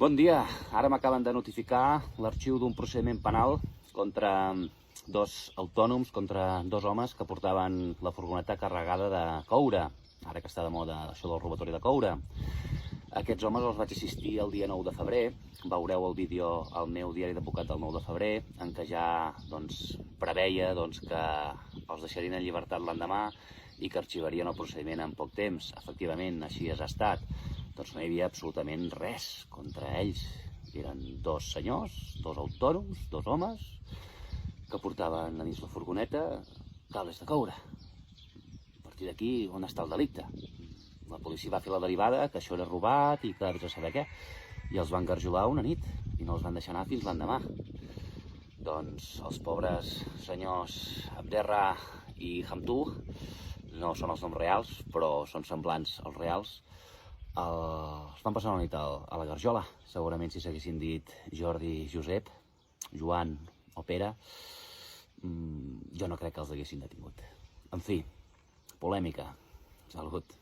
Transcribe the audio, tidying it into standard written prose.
Bon dia. Ara m'acaben de notificar l'arxiu d'un procediment penal contra dos autònoms, contra dos homes que portaven la furgoneta carregada de coure, ara que està de moda això del robatori de coure. Aquests homes els vaig assistir el dia 9 de febrer, veureu el vídeo al meu diari d'advocat del 9 de febrer, en què ja preveia que els deixarien en llibertat l'endemà i que arxivarien el procediment en poc temps. Efectivament, així ha estat. Doncs no hi havia absolutament res contra ells. Eren dos senyors, dos autònoms, dos homes, que portaven a dins la furgoneta cables de coure. A partir d'aquí, on està el delicte? La policia va fer la derivada, que això era robat i que vés a saber què, i els van garjolar una nit i no els van deixar anar fins l'endemà. Doncs els pobres senyors Abderra i Hamtou, no són els noms reals, però són semblants als reals, els van passar una nit a la garjola. Segurament si s'haguessin dit Jordi, Josep, Joan o Pere, jo no crec que els haguessin detingut. En fi, polèmica. Salut.